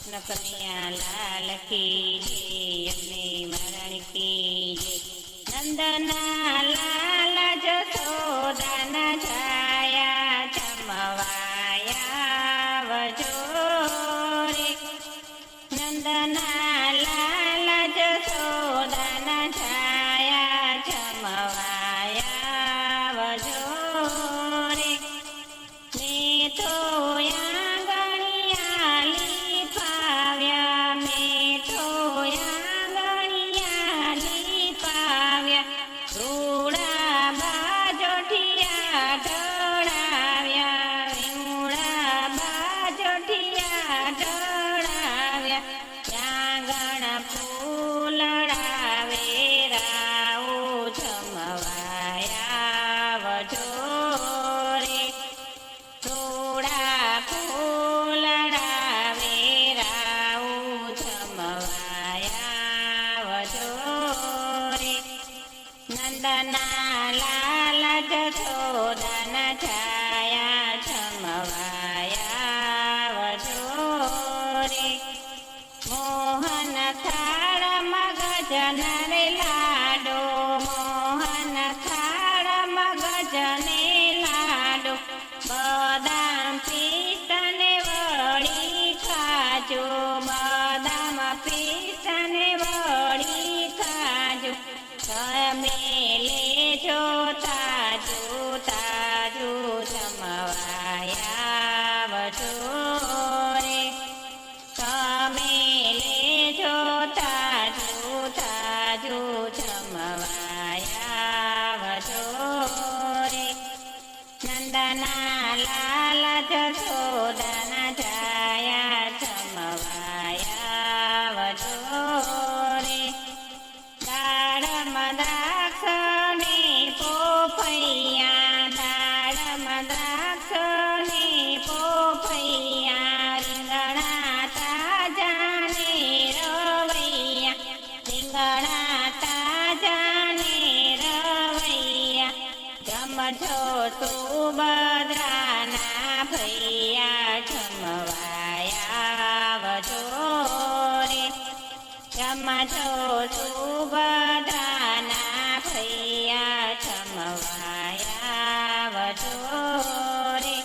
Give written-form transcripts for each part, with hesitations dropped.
કૃષ્ણ કનૈયા લાલ કી જય, અમને મરણ કી જય। નંદના લાલ જશોદાના છાયા ચમવાયા વજો રે। નંદના લાલ જશોદાના છાયા ચમવાયા વજો રે। મેં તો નંદના લાલ જશોદાના છાયા ચમવાયા વજો રે। મોહન થાળ મગજને લાડો, મોહન થાળ મગજને લાડો, બદામ પિસ્તને વળી ખાજો, બદામ પિસ્તને વળી ખાજો। તમે લેજો તાજું તાજું જમવાયા વજો રે। તમે લેજો તાજું તાજું જમવાયા વજો રે। નંદના લાલ જશોદાના છાયા ચમવાયા વજો રે। દાડમ દ્રાક્ષ ને પોપૈયા, દાડમ દ્રાક્ષ ને પોપૈયા, રીંગણા તાજા ને રવૈયા, રીંગણા તાજા ને રવૈયા। જમજો સુભદ્રાના ભૈયા જમવાયા વજો રે। જમજો સુભદ્રાના ભૈયા જમવાયા વજો રે।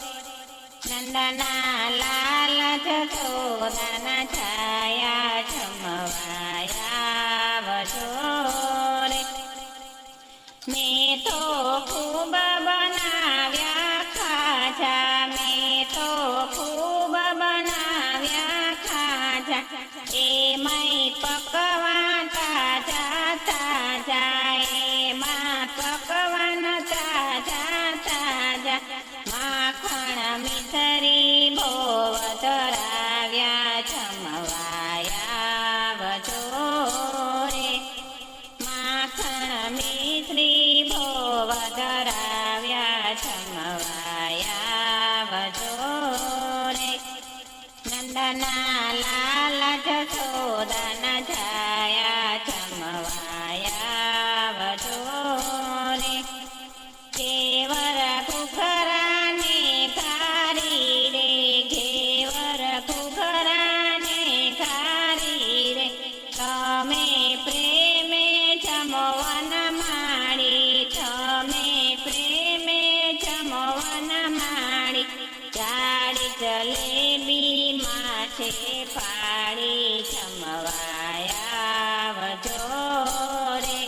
નંદના લાલ જશોદાના છાયા જમવાયા વજો રે। મેં તો ખૂબ બનાવ્યા ખાજા, મેં તો ખૂબ બનાવ્યા ખાજા, એમાંય પકવાન તાજા તાજા, એમાં પકવાન તાજા તાજા। માખણ મિસરી બહુ ધરાવ્યા જમવાયા વજો રે। માખણ મિસરી બહુ ધરાવ્યા જમવાયા વજો રે। નંદના લાલ જશોદાના છાયા ચમવાયા વજો રે। ઘેવર ઘૂઘરાને ખારી રે, ઘેવર ઘૂઘરાને ખારી રે, તમે પ્રેમે જમવન માડી, તમે પ્રેમે જમવન માડી। જાડી જલેબી માથે પાડી જમવાયા વજો રે।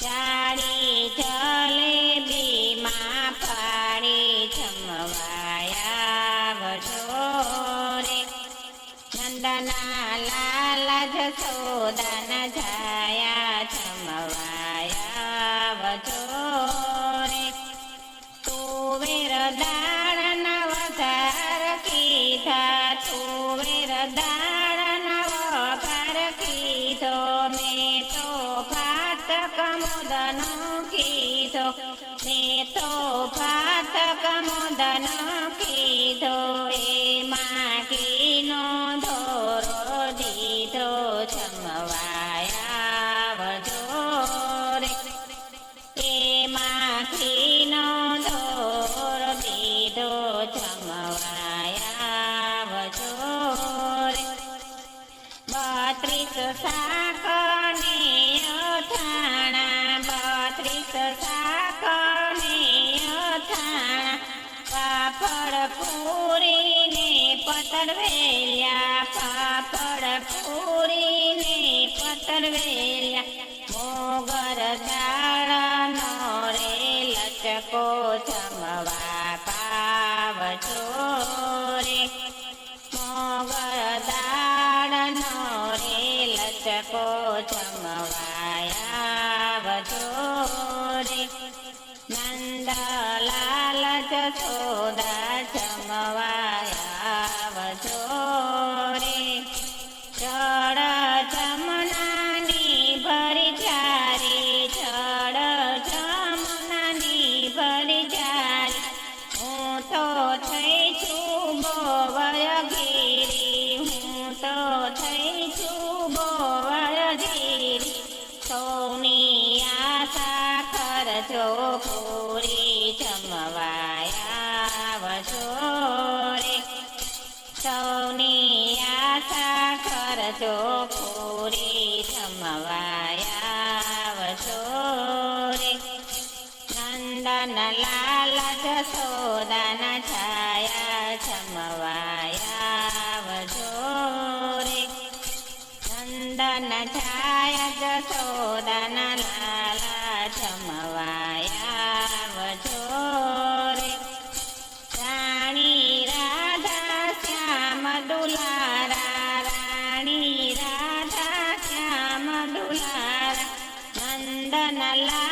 જાડી જલેબી માં પાડી જમવાયા વજો રે। નંદના લાલ જશોદાના છાયા જમવાયા વજો રે। તુવેર દાળના વઘાર કીધા, તુવેર દાળના વઘાર કીધો, મેં તો ભાત કમોદનો કીધો, મેં તો ભાત કમોદનો કીધો, એમાં ઘીનો ધોરો દીધો જમવાયા વજો રે। એમાં ઘીનો ધોરો દીધો જમવાયા વજો રે। શાકને અથાણા 32 શાકને અથાણા પાપડ પૂરીને પતરવેલ્યા પાપડ પૂરીને પતરવેલ્યા મોગર દાળનો રે લચકો જમવા પાવજો રે મોગર દાળનો રે લચકો જમવાયાવજો રે નંદલાલ જશોદા જમવાયાવજો રે જળ જમનાની ભરી જારી જળ જમનાની ભરી જારી હું તો થઈ છું બોવયગીરી હું તો થઈ છું બોવયગીરી સૌની આશા કરજો પૂરી જમવાયાવજો રે સૌની આશા કરજો પૂરી જમવાયાવજો રે નંદનલાલ જશોદાના છાયા જમવાયાવજો રે નંદન છાયા જશોદાના લાલા જમવાયાવજો રે રાણી રાધા શ્યામ દુલારા રાણી રાધા શ્યામ દુલારા નંદનલાલ